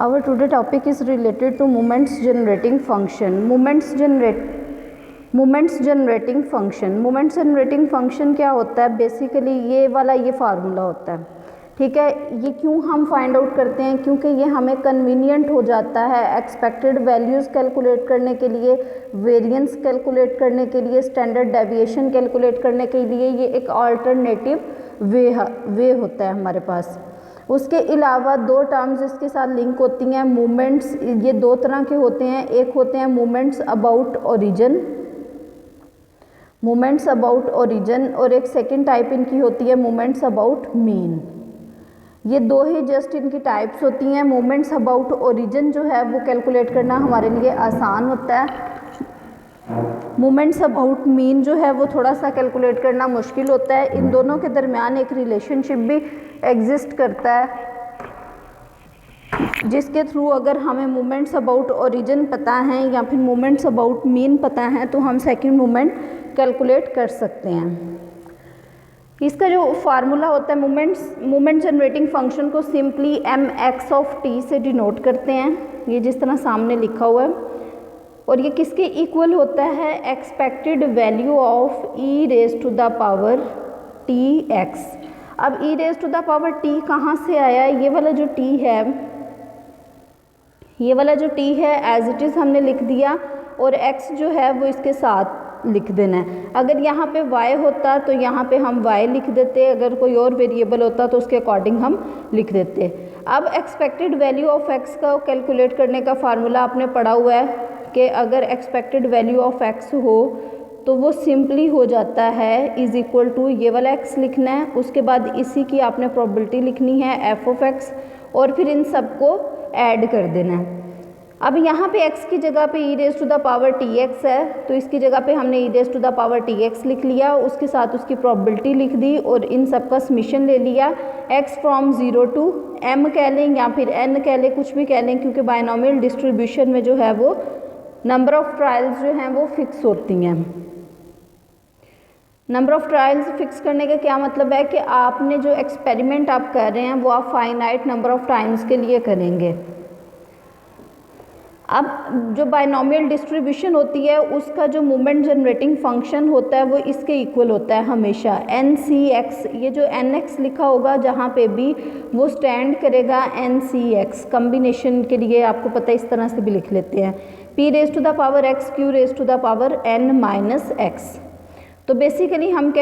Our today topic is related to moments generating function. Moments generating function. Moments generating function क्या होता है? Basically ये वाला ये फार्मूला होता है, ठीक है। ये क्यों हम फाइंड आउट करते हैं? क्योंकि ये हमें कन्वीनियंट हो जाता है एक्सपेक्टेड वैल्यूज़ कैलकुलेट करने के लिए, वेरिएंस कैलकुलेट करने के लिए, स्टैंडर्ड डेविएशन कैलकुलेट करने के लिए। ये एक अल्टरनेटिव वे होता है हमारे पास। उसके अलावा दो टर्म्स इसके साथ लिंक होती हैं, मोमेंट्स। ये दो तरह के होते हैं, एक होते हैं moments about origin, moments about origin, और एक सेकंड टाइप इनकी होती है मोमेंट्स अबाउट मीन। ये दो ही जस्ट इनकी टाइप्स होती हैं। मोमेंट्स अबाउट ओरिजिन जो है वो कैलकुलेट करना हमारे लिए आसान होता है। मोमेंट्स अबाउट मीन जो है वो थोड़ा सा कैलकुलेट करना मुश्किल होता है। इन दोनों के दरमियान एक रिलेशनशिप भी एग्जिस्ट करता है, जिसके थ्रू अगर हमें मोमेंट्स अबाउट ओरिजिन पता है या फिर मोमेंट्स अबाउट मीन पता है तो हम सेकंड मोमेंट कैलकुलेट कर सकते हैं। इसका जो फार्मूला होता है मोमेंट जनरेटिंग फंक्शन को सिंपली mx ऑफ t से डिनोट करते हैं, ये जिस तरह सामने लिखा हुआ है। और ये किसके इक्वल होता है? Expected value of e raise to the power tx। अब e raise to the power t कहाँ से आया? ये वाला जो t है एज इट इज़ हमने लिख दिया, और x जो है वो इसके साथ लिख देना है। अगर यहाँ पे y होता तो यहाँ पे हम y लिख देते, अगर कोई और वेरिएबल होता तो उसके अकॉर्डिंग हम लिख देते। अब एक्सपेक्टेड वैल्यू ऑफ x का कैलकुलेट करने का फार्मूला आपने पढ़ा हुआ है कि अगर एक्सपेक्टेड वैल्यू ऑफ x हो तो वो सिंपली हो जाता है इज़ इक्वल टू ये वाला x लिखना है, उसके बाद इसी की आपने प्रोबेबिलिटी लिखनी है f ऑफ x, और फिर इन सबको ऐड कर देना है। अब यहाँ पे x की जगह पे e raise to the power tx है, तो इसकी जगह पे हमने e raise to the power tx लिख लिया, उसके साथ उसकी प्रोबेबिलिटी लिख दी और इन सब का समीशन ले लिया। x फ्रॉम 0 टू m कह लें या फिर n कह लें, कुछ भी कह लें, क्योंकि बायनोमियल डिस्ट्रीब्यूशन में जो है वो नंबर ऑफ़ ट्रायल्स जो हैं वो फिक्स होती हैं। नंबर ऑफ़ ट्रायल्स फिक्स करने का क्या मतलब है कि आपने जो एक्सपेरिमेंट आप कर रहे हैं वो आप फाइनाइट नंबर ऑफ़ टाइम्स के लिए करेंगे। अब जो बायनोमियल डिस्ट्रीब्यूशन होती है उसका जो मोमेंट जनरेटिंग फंक्शन होता है वो इसके इक्वल होता है हमेशा NCX। ये जो NX लिखा होगा जहाँ पे भी वो स्टैंड करेगा NCX। कम्बिनेशन के लिए आपको पता है इस तरह से भी लिख लेते हैं, P raise to the power x Q raise to the power n minus x। तो बेसिकली हम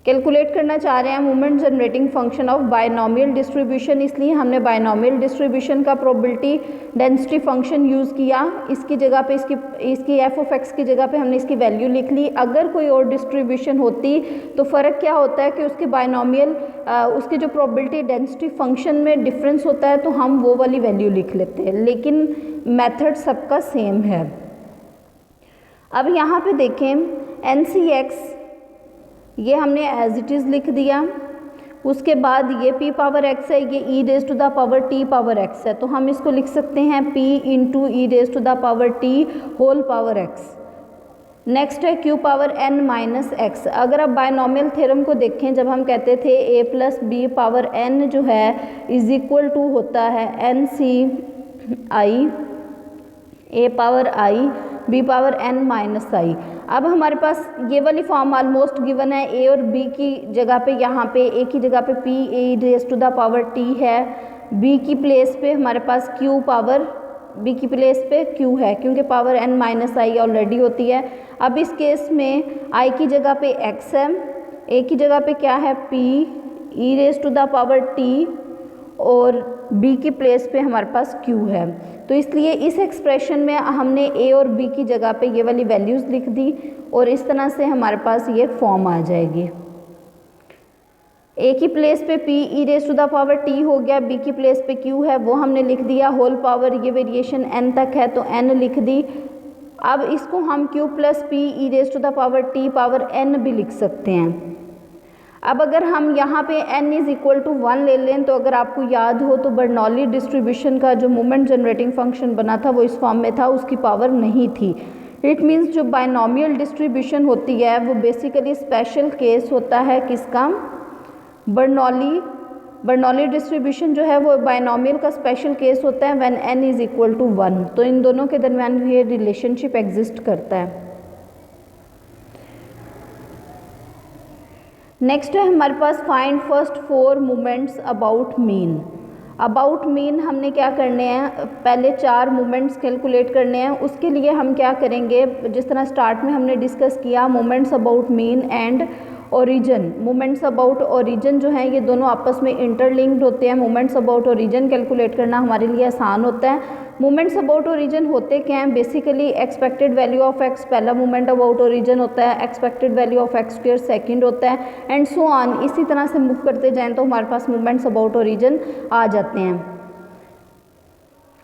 कैलकुलेट करना चाह रहे हैं moment generating function of binomial distribution, इसलिए हमने बायनोमियल डिस्ट्रीब्यूशन का प्रोबेबिलिटी डेंसिटी फंक्शन यूज़ किया। इसकी जगह पे इसकी f ऑफ x की जगह पे हमने इसकी वैल्यू लिख ली। अगर कोई और डिस्ट्रीब्यूशन होती तो फ़र्क क्या होता है कि उसके बायनोमियल उसके जो प्रोबेबिलिटी डेंसिटी फंक्शन में डिफरेंस होता है तो हम वो वाली वैल्यू लिख लेते हैं, लेकिन मेथड सबका सेम है। अब यहाँ पे देखें NCX ये हमने एज इट इज़ लिख दिया, उसके बाद ये p पावर x है, ये e raise to the power t power x है, तो हम इसको लिख सकते हैं p into E raise to the power t whole power x। Next है q power n minus x। अगर आप बायनोमियल थ्योरम को देखें, जब हम कहते थे a plus B power n जो है इज इक्वल टू होता है NCI a power i b power n minus i. अब हमारे पास ये वाली फॉर्म ऑलमोस्ट गिवन है, a और b की जगह पे यहाँ पे a की जगह पे p a raise to the power t है, b की प्लेस पे हमारे पास q पावर b की प्लेस पे q है, क्योंकि power n minus I already होती है। अब इस केस में i की जगह पे x है, a की जगह पे क्या है p e raise to the power t, और b की प्लेस पे हमारे पास q है। तो इसलिए इस एक्सप्रेशन में हमने a और b की जगह पे ये वाली वैल्यूज़ लिख दी और इस तरह से हमारे पास ये फॉर्म आ जाएगी। a की प्लेस पे p e raise to the power t हो गया, b की प्लेस पे q है वो हमने लिख दिया, होल पावर ये वेरिएशन n तक है तो n लिख दी। अब इसको हम q plus p e raise to the power t power n भी लिख सकते हैं। अब अगर हम यहाँ पे n इज़ इक्वल टू 1 ले लें तो अगर आपको याद हो तो बर्नौली डिस्ट्रीब्यूशन का जो मोमेंट जनरेटिंग फंक्शन बना था वो इस फॉर्म में था, उसकी पावर नहीं थी। इट मीन्स जो बायनोमियल डिस्ट्रीब्यूशन होती है वो बेसिकली स्पेशल केस होता है किसका? बर्नौली बर्नौली डिस्ट्रीब्यूशन जो है वो बायनॉमियल का स्पेशल केस होता है when n is equal to 1। तो इन दोनों के दरमियान ये रिलेशनशिप एग्जिस्ट करता है। नेक्स्ट है हमारे पास find first 4 moments about mean. About mean हमने क्या करने हैं, पहले 4 मोमेंट्स कैलकुलेट करने हैं। उसके लिए हम क्या करेंगे, जिस तरह स्टार्ट में हमने डिस्कस किया moments about mean and origin. Moments about origin जो हैं ये दोनों आपस में इंटरलिंक्ड होते हैं। मोमेंट्स अबाउट ओरिजिन कैलकुलेट करना हमारे लिए आसान होता है। मोमेंट्स अबाउट ओरिजिन होते क्या हैं, basically expected value of x पहला मोमेंट अबाउट ओरिजिन होता है, expected value of x square second होता है, एंड सो ऑन। इसी तरह से मूव करते जाएं तो हमारे पास मोमेंट्स अबाउट ओरिजिन आ जाते हैं।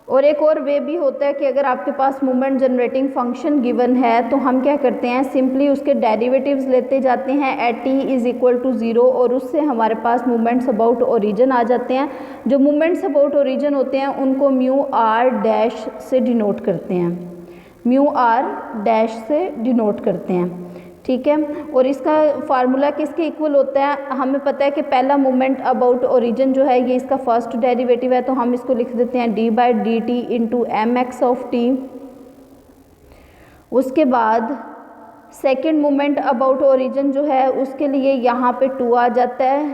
और एक और वे भी होता है कि अगर आपके पास मोमेंट जनरेटिंग फंक्शन गिवन है तो हम क्या करते हैं, सिंपली उसके डेरिवेटिव्स लेते जाते हैं at t is equal to 0 और उससे हमारे पास मोमेंट्स अबाउट ओरिजिन आ जाते हैं। जो मोमेंट्स अबाउट ओरिजिन होते हैं उनको म्यू आर डैश से डिनोट करते हैं, म्यू आर डैश से डिनोट करते हैं, ठीक है। और इसका फार्मूला किसके इक्वल होता है, हमें पता है कि पहला मोमेंट अबाउट ओरिजिन जो है ये इसका फर्स्ट डेरिवेटिव है, तो हम इसको लिख देते हैं d by D T into M X of T. उसके बाद सेकेंड मोमेंट अबाउट ओरिजिन जो है उसके लिए यहाँ पे 2 आ जाता है,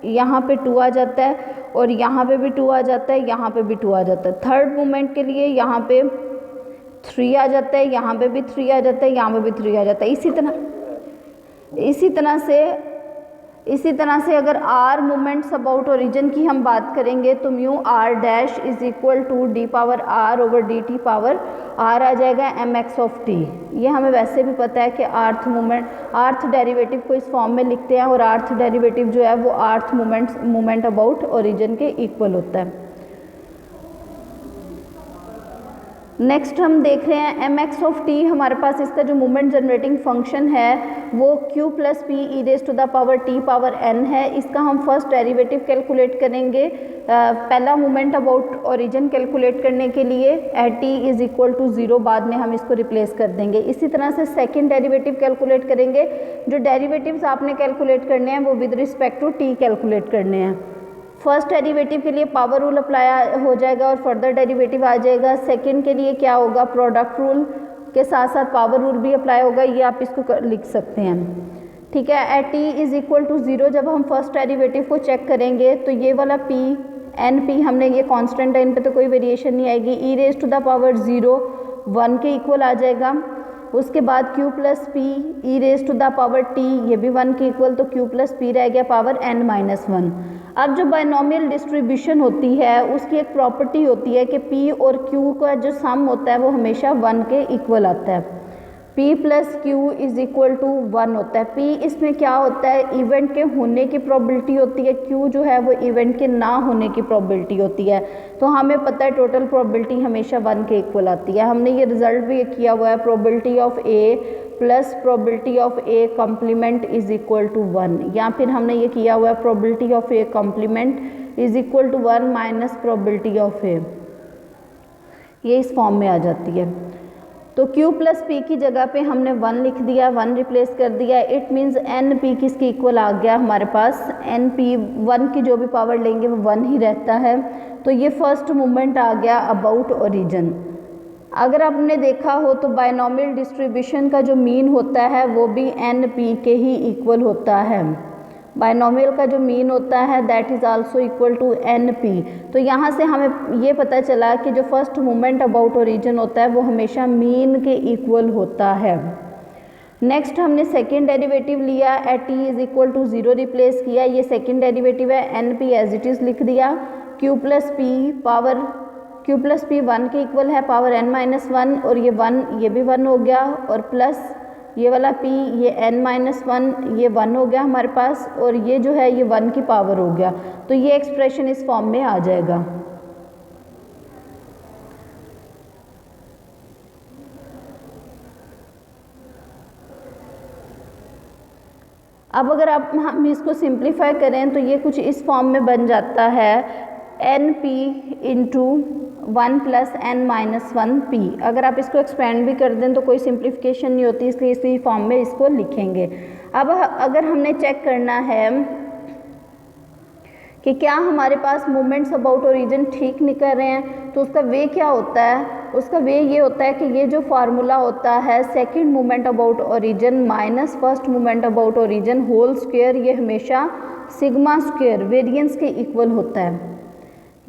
यहाँ पे 2 आ जाता है, और यहाँ पे भी 2 आ जाता है, यहाँ पे भी 2 आ जाता है। थर्ड मोमेंट के लिए यहाँ पे 3 आ जाता है, यहाँ पे भी 3 आ जाता है, यहाँ पे भी 3 आ जाता है। इसी तरह से अगर r मोमेंट्स अबाउट ओरिजिन की हम बात करेंगे तो mu R dash is equal to D power r over D T power r आ जाएगा एम एक्स ऑफ टी। ये हमें वैसे भी पता है कि आर्थ डेरिवेटिव को इस फॉर्म में लिखते हैं और आर्थ डेरिवेटिव जो है वो आर्थ मोमेंट अबाउट ओरिजिन के इक्वल होता है। नेक्स्ट हम देख रहे हैं एम एक्स ऑफ टी, हमारे पास इसका जो मोमेंट जनरेटिंग फंक्शन है वो q plus P E raise to the power t power n है। इसका हम फर्स्ट डेरिवेटिव कैलकुलेट करेंगे। पहला मोमेंट अबाउट ओरिजिन कैलकुलेट करने के लिए at t is equal to 0, बाद में हम इसको रिप्लेस कर देंगे। इसी तरह से सेकेंड डेरिवेटिव कैलकुलेट करेंगे। जो डेरिवेटिव्स आपने कैलकुलेट करने हैं वो with respect to t calculate करने हैं। फर्स्ट डेरिवेटिव के लिए पावर रूल अप्लाई हो जाएगा और फर्दर डेरिवेटिव आ जाएगा। सेकंड के लिए क्या होगा, प्रोडक्ट रूल के साथ साथ पावर रूल भी अप्लाई होगा, ये आप इसको लिख सकते हैं, ठीक है। At t is equal to 0 जब हम फर्स्ट डेरिवेटिव को चेक करेंगे तो ये वाला p एन पी हमने ये कांस्टेंट है, इन पे तो कोई वेरिएशन नहीं आएगी। E raise to the power 0 1 के इक्वल आ जाएगा। उसके बाद q plus P E raise to the power t, ये भी 1 के इक्वल, तो q प्लस पी रह गया पावर n माइनस 1। अब जो बायनॉमियल डिस्ट्रीब्यूशन होती है उसकी एक प्रॉपर्टी होती है कि p और q का जो सम होता है वो हमेशा 1 के इक्वल आता है। p plus Q is equal to 1 होता है। p इसमें क्या होता है, इवेंट के होने की प्रोबेबिलिटी होती है, q जो है वो इवेंट के ना होने की प्रोबेबिलिटी होती है। तो हमें पता है टोटल प्रोबेबिलिटी हमेशा 1 के इक्वल आती है। हमने ये रिजल्ट भी किया हुआ है, probability of a plus probability of a complement is equal to 1, या फिर हमने ये किया हुआ है probability of a complement is equal to 1 minus probability of a, ये इस फॉर्म में आ जाती है। तो q प्लस पी की जगह पे हमने 1 लिख दिया, 1 रिप्लेस कर दिया। इट मीन्स एन पी किसके इक्वल आ गया हमारे पास, एन पी 1 की जो भी पावर लेंगे वो 1 ही रहता है। तो ये फर्स्ट मोमेंट आ गया अबाउट ओरिजिन। अगर आपने देखा हो तो बायनॉमियल डिस्ट्रीब्यूशन का जो मीन होता है वो भी एन पी के ही इक्वल होता है। बायनॉमियल का जो मीन होता है that is also equal to N P. तो यहाँ से हमें ये पता चला कि जो फर्स्ट मोमेंट अबाउट ओरिजिन होता है वो हमेशा मीन के इक्वल होता है। नेक्स्ट हमने सेकेंड डेरिवेटिव लिया, at t is equal to 0 replace किया, ये सेकेंड डेरिवेटिव है, N P as it is लिख दिया। q plus P power q plus P 1 के इक्वल है पावर n माइनस 1, और ये 1 ये भी 1 हो गया, और प्लस ये वाला p ये n माइनस 1 ये 1 हो गया हमारे पास, और ये जो है ये 1 की पावर हो गया। तो ये एक्सप्रेशन इस फॉर्म में आ जाएगा। अब अगर हम इसको सिंप्लीफाई करें तो ये कुछ इस फॉर्म में बन जाता है, N P into 1 plus N minus 1 P. अगर आप इसको एक्सपेंड भी कर दें तो कोई सिंप्लीफिकेशन नहीं होती, इसलिए इसी फॉर्म में इसको लिखेंगे। अब अगर हमने चेक करना है कि क्या हमारे पास मोमेंट्स अबाउट ओरिजिन ठीक निकल रहे हैं। तो उसका वे क्या होता है, उसका वे ये होता है कि ये जो फार्मूला होता है second moment about origin minus first moment about origin whole square, ये हमेशा सिग्मा स्क्वायर वेरिएंस के इक्वल होता है।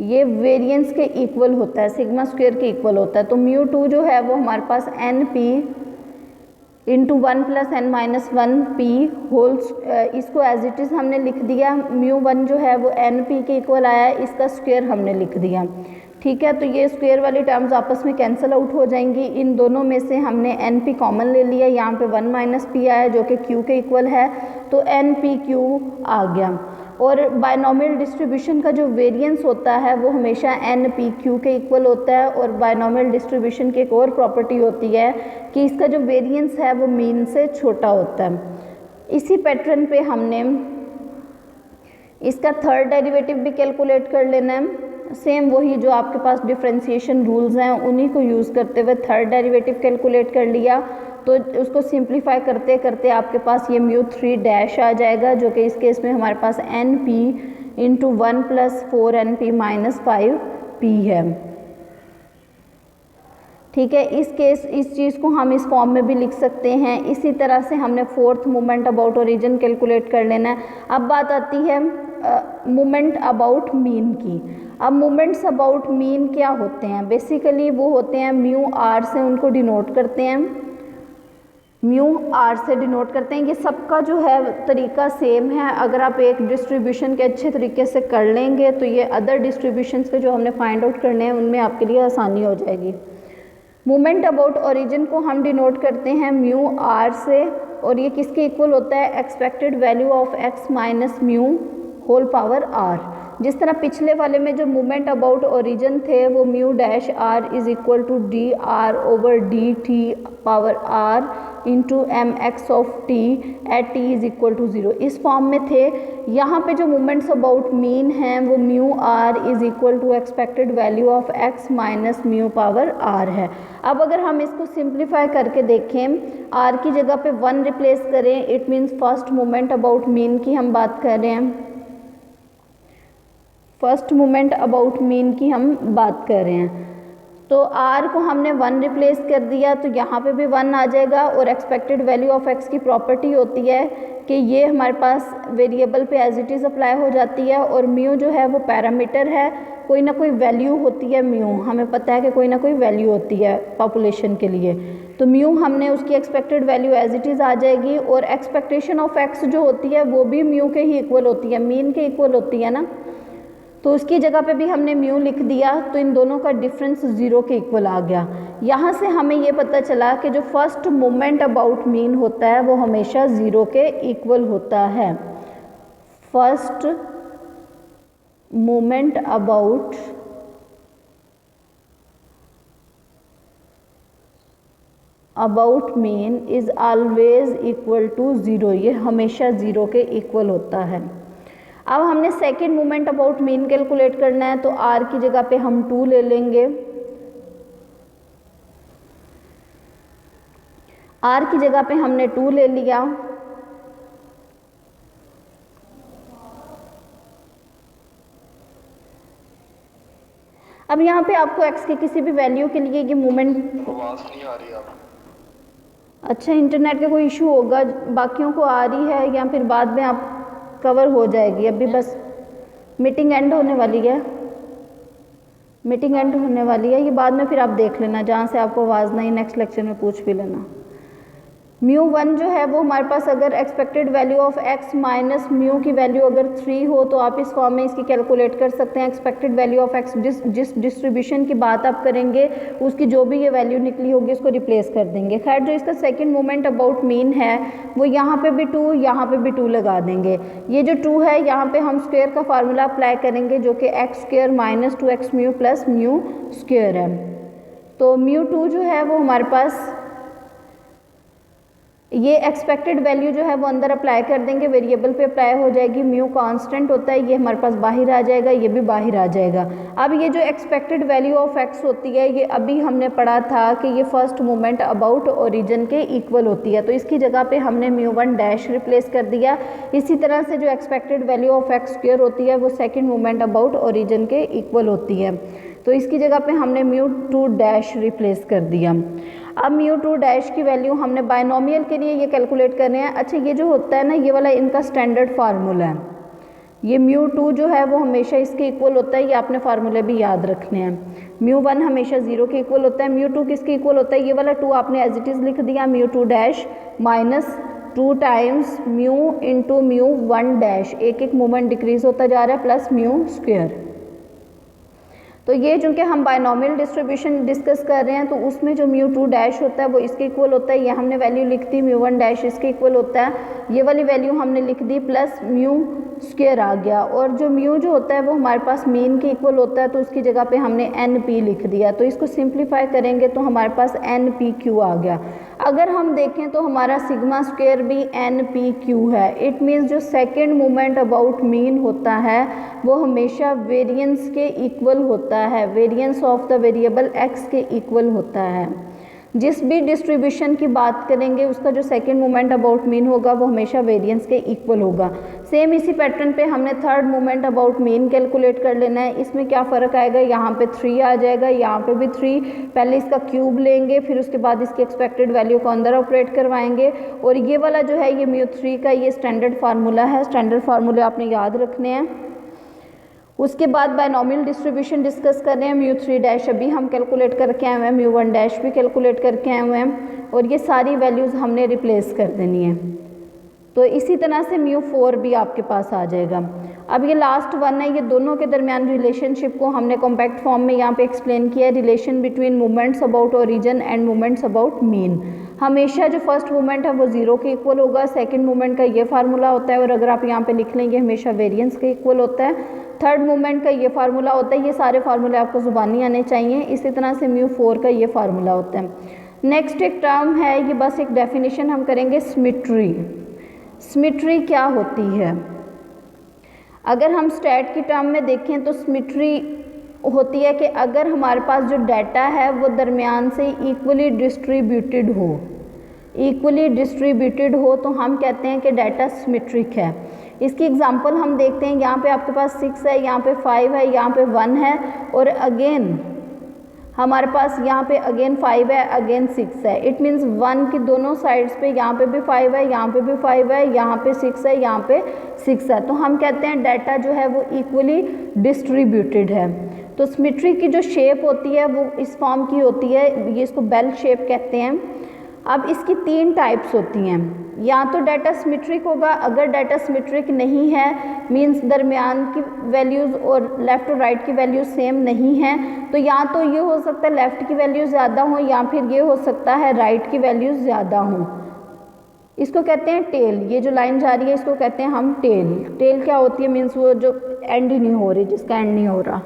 ये वेरिएंस के इक्वल होता है, सिग्मा स्क्वायर के इक्वल होता है। तो म्यू टू जो है वो हमारे पास n P into 1 plus N minus 1 p whole, इसको एज इट इज़ हमने लिख दिया। म्यू वन जो है वो एन पी के इक्वल आया है, इसका स्क्वायर हमने लिख दिया। ठीक है, तो ये स्क्वायर वाली टर्म्स आपस में कैंसिल आउट हो जाएंगी। इन दोनों में से हमने एन पी कॉमन ले लिया, यहाँ पे 1 माइनस पी आया जो कि क्यू के इक्वल है, तो एन पी क्यू आ गया। और बायनॉमियल डिस्ट्रीब्यूशन का जो वेरिएंस होता है वो हमेशा एन पी क्यू के इक्वल होता है। और बायनॉमियल डिस्ट्रीब्यूशन की एक और प्रॉपर्टी होती है कि इसका जो वेरिएंस है वो मीन से छोटा होता है। इसी पैटर्न पे हमने इसका थर्ड डेरिवेटिव भी कैलकुलेट कर लेना है। सेम वही जो आपके पास डिफरेंशिएशन रूल्स हैं उन्हीं को यूज़ करते हुए थर्ड डेरिवेटिव कैलकुलेट कर लिया। तो उसको सिंप्लीफाई करते करते आपके पास ये म्यू 3 डैश आ जाएगा, जो कि इस केस में हमारे पास n P into 1 plus 4 n p minus 5 p है। ठीक है, इस चीज़ को हम इस फॉर्म में भी लिख सकते हैं। इसी तरह से हमने fourth moment about origin calculate कर लेना है। अब बात आती है मोमेंट अबाउट मीन की। अब मोमेंट्स अबाउट मीन क्या होते हैं, बेसिकली वो होते हैं म्यू आर से उनको डिनोट करते हैं, म्यू आर से डिनोट करते हैं। ये सबका जो है तरीका सेम है। अगर आप एक डिस्ट्रीब्यूशन के अच्छे तरीके से कर लेंगे तो ये अदर डिस्ट्रीब्यूशंस के जो हमने फाइंड आउट करने हैं उनमें आपके लिए आसानी हो जाएगी। मोमेंट अबाउट ओरिजिन को हम डिनोट करते हैं म्यू आर से, और ये किसके इक्वल होता है, expected value of X minus mu whole power R. जिस तरह पिछले वाले में जो मोमेंट अबाउट ओरिजिन थे वो mu dash R is equal to D R over D T power R into M X of T at T is equal to 0, इस form में थे। यहाँ पे जो मोमेंट्स अबाउट मीन हैं वो mu R is equal to expected value of X minus mu power R है। अब अगर हम इसको सिंप्लीफाई करके देखें, आर की जगह पे 1 रिप्लेस करें, it means first moment about mean की हम बात कर रहे हैं, फर्स्ट मोमेंट अबाउट मीन की हम बात कर रहे हैं। तो r को हमने 1 रिप्लेस कर दिया तो यहाँ पे भी 1 आ जाएगा। और एक्सपेक्टेड वैल्यू ऑफ x की प्रॉपर्टी होती है कि ये हमारे पास वेरिएबल पे एज इट इज़ अप्लाई हो जाती है। और म्यू जो है वो पैरामीटर है, कोई ना कोई वैल्यू होती है म्यू, हमें पता है कि कोई ना कोई वैल्यू होती है पॉपुलेशन के लिए। तो म्यू हमने उसकी expected value as it is आ जाएगी। और एक्सपेक्टेशन ऑफ x जो होती है वो भी म्यू के ही इक्वल होती है, मीन के इक्वल होती है ना, तो उसकी जगह पे भी हमने म्यू लिख दिया। तो इन दोनों का डिफरेंस 0 के इक्वल आ गया। यहाँ से हमें ये पता चला कि जो फर्स्ट मोमेंट अबाउट मीन होता है वो हमेशा 0 के इक्वल होता है। First moment about mean is always equal to 0, ये हमेशा 0 के इक्वल होता है। अब हमने second moment about mean calculate करना है, तो r की जगह पे हम 2 ले लेंगे। r की जगह पे हमने 2 ले लिया। अब यहाँ पे आपको x के किसी भी वैल्यू के लिए ये मोमेंट, आवाज नहीं आ रही आप। अच्छा इंटरनेट का कोई इशू होगा, बाकियों को आ रही है या फिर बाद में आप कवर हो जाएगी। अभी बस मीटिंग एंड होने वाली है, मीटिंग एंड होने वाली है, ये बाद में फिर आप देख लेना, जहाँ से आपको आवाज़ नहीं नेक्स्ट लेक्चर में पूछ भी लेना। म्यू 1 जो है वो हमारे पास अगर expected value of x minus mu की वैल्यू अगर 3 हो तो आप इस फॉर्म में इसकी कैलकुलेट कर सकते हैं। एक्सपेक्टेड वैल्यू ऑफ x जिस डिस्ट्रीब्यूशन की बात आप करेंगे उसकी जो भी ये वैल्यू निकली होगी उसको रिप्लेस कर देंगे। खैर जो इसका सेकंड मोमेंट अबाउट मीन है वो यहाँ पे भी 2, यहाँ पे भी 2 लगा देंगे। ये जो 2 है यहाँ पे हम स्क्वायर का फार्मूला अप्लाई करेंगे जो कि x square minus 2x mu plus mu square है। तो म्यू 2 जो है वो हमारे पास ये एक्सपेक्टेड वैल्यू जो है वो अंदर अप्लाई कर देंगे, वेरिएबल पे अप्लाई हो जाएगी, म्यू कांस्टेंट होता है, ये हमारे पास बाहर आ जाएगा, ये भी बाहर आ जाएगा। अब ये जो एक्सपेक्टेड वैल्यू ऑफ एक्स होती है, ये अभी हमने पढ़ा था कि ये फर्स्ट मोमेंट अबाउट ओरिजिन के इक्वल होती है, तो इसकी जगह पे हमने μ1 डैश रिप्लेस कर दिया। इसी तरह से जो expected value of x square होती है वो सेकेंड मोमेंट अबाउट ओरिजिन के इक्वल होती है, तो इसकी जगह पे हमने μ2 डैश रिप्लेस कर दिया। अब μ2 डैश की वैल्यू हमने बायनोमियल के लिए ये कैलकुलेट करने हैं। अच्छा, ये जो होता है ना, ये वाला इनका स्टैंडर्ड फार्मूला है, ये μ2 जो है वो हमेशा इसके इक्वल होता है, ये आपने फार्मूले भी याद रखने हैं। μ1 हमेशा 0 के इक्वल होता है, μ2 किसके इक्वल होता है, ये वाला 2 आपने एज इट इज़ लिख दिया, μ2 dash minus 2 times mu into μ1 dash, एक एक मोमेंट डिक्रीज होता जा रहा है, प्लस म्यू स्क्वायर। तो ये चूँकि हम बायनोमियल डिस्ट्रीब्यूशन डिस्कस कर रहे हैं, तो उसमें जो μ2 डैश होता है वो इसके इक्वल होता है, ये हमने वैल्यू लिख दी, μ1 डैश इसके इक्वल होता है, ये वाली वैल्यू हमने लिख दी, प्लस म्यू स्क्वायर आ गया। और जो म्यू जो होता है वो हमारे पास मीन के इक्वल होता है, तो उसकी जगह पे हमने NP लिख दिया, तो इसको सिंप्लीफाई करेंगे तो हमारे पास NPQ आ गया। अगर हम देखें तो हमारा सिग्मा स्क्वायर भी NPQ है, इट मीन्स जो सेकेंड मोमेंट अबाउट मीन होता है वो हमेशा वेरिएंस के इक्वल होता है, variance of the variable x के इक्वल होता है। जिस भी डिस्ट्रीब्यूशन की बात करेंगे उसका जो सेकेंड मोमेंट अबाउट मीन होगा वो हमेशा वेरिएंस के इक्वल होगा। सेम इसी पैटर्न पे हमने third moment about mean calculate कर लेना है। इसमें क्या फ़र्क आएगा, यहाँ पे 3 आ जाएगा, यहाँ पे भी 3, पहले इसका क्यूब लेंगे, फिर उसके बाद इसकी एक्सपेक्टेड वैल्यू को अंदर ऑपरेट करवाएंगे। और ये वाला जो है ये μ3 का ये स्टैंडर्ड फार्मूला है, स्टैंडर्ड फार्मूले आपने याद रखने हैं। उसके बाद बायनोमियल डिस्ट्रीब्यूशन डिस्कस कर रहे हैं, μ3 डैश अभी हम कैलकुलेट करके आए हुए हैं, μ1 डैश भी कैलकुलेट करके आए हुए हैं, और ये सारी वैल्यूज़ हमने रिप्लेस कर देनी है। तो इसी तरह से μ4 भी आपके पास आ जाएगा। अब ये लास्ट वन है, ये दोनों के दरमियान रिलेशनशिप को हमने कॉम्पैक्ट फॉर्म में यहाँ पे एक्सप्लेन किया है, relation between moments about origin and moments about mean. हमेशा जो फर्स्ट मोमेंट है वो 0 के इक्वल होगा, सेकंड मोमेंट का ये फार्मूला होता है, और अगर आप यहाँ पे लिख लेंगे हमेशा वेरिएंस के इक्वल होता है। थर्ड मोमेंट का ये फार्मूला होता है, ये सारे फार्मूले आपको ज़ुबानी आने चाहिए। इसी तरह से μ4 का ये फार्मूला होता है। नेक्स्ट एक टर्म है, ये बस एक डेफिनेशन हम करेंगे, सिमेट्री। सिमेट्री क्या होती है? अगर हम स्टैट की टर्म में देखें तो सिमेट्री होती है कि अगर हमारे पास जो डाटा है वो दरमियान से इक्वली डिस्ट्रीब्यूटेड हो, तो हम कहते हैं कि डाटा सिमेट्रिक है। इसकी एग्जांपल हम देखते हैं, यहाँ पे आपके पास 6 है, यहाँ पे 5 है, यहाँ पे 1 है, और अगेन हमारे पास यहाँ पे अगेन 5 है, अगेन 6 है। इट मीन्स 1 की दोनों साइड्स पे, यहाँ पे भी 5 है, यहाँ पे भी 5 है, यहाँ पे 6 है, यहाँ पे 6 है, तो हम कहते हैं डाटा जो है वो इक्वली डिस्ट्रीब्यूटेड है। तो सिमेट्री की जो शेप होती है वो इस फॉर्म की होती है, ये इसको बेल शेप कहते हैं। अब इसकी 3 टाइप्स होती हैं, या तो डाटा सिमेट्रिक होगा, अगर डाटा सिमेट्रिक नहीं है मींस दरमियान की वैल्यूज़ और लेफ़्ट और राइट की वैल्यूज़ सेम नहीं है, तो या तो ये हो सकता है लेफ़्ट की वैल्यूज़ ज़्यादा हो, या फिर ये हो सकता है राइट की वैल्यूज़ ज़्यादा हों। इसको कहते हैं टेल, ये जो लाइन जा रही है इसको कहते हैं हम टेल। टेल क्या होती है, मीन्स वो जो एंड ही नहीं हो रही, जिसका एंड नहीं हो रहा।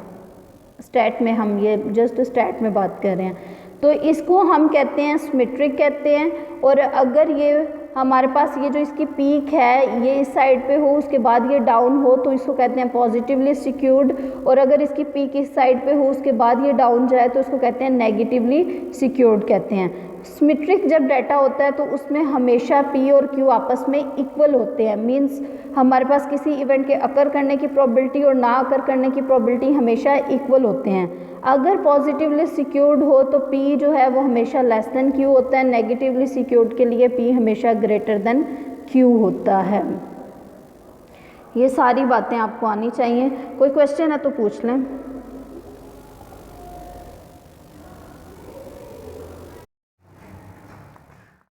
स्टैट में हम ये जस्ट स्टैट में बात कर रहे हैं, तो इसको हम कहते हैं सिमेट्रिक कहते हैं। और अगर ये हमारे पास ये जो इसकी पीक है ये इस साइड पे हो, उसके बाद ये डाउन हो, तो इसको कहते हैं पॉजिटिवली सिक्योर्ड। और अगर इसकी पीक इस साइड पे हो, उसके बाद ये डाउन जाए, तो उसको कहते हैं नेगेटिवली सिक्योर्ड कहते हैं। सिमेट्रिक जब डाटा होता है तो उसमें हमेशा P और Q आपस में इक्वल होते हैं, मींस हमारे पास किसी इवेंट के अकर करने की प्रोबेबिलिटी और ना अकर करने की प्रोबेबिलिटी हमेशा इक्वल होते हैं। अगर पॉजिटिवली सिक्योर्ड हो तो P जो है वो हमेशा लेस देन Q होता है, नेगेटिवली सिक्योर्ड के लिए P हमेशा ग्रेटर देन Q होता है। ये सारी बातें आपको आनी चाहिए। कोई क्वेश्चन है तो पूछ लें।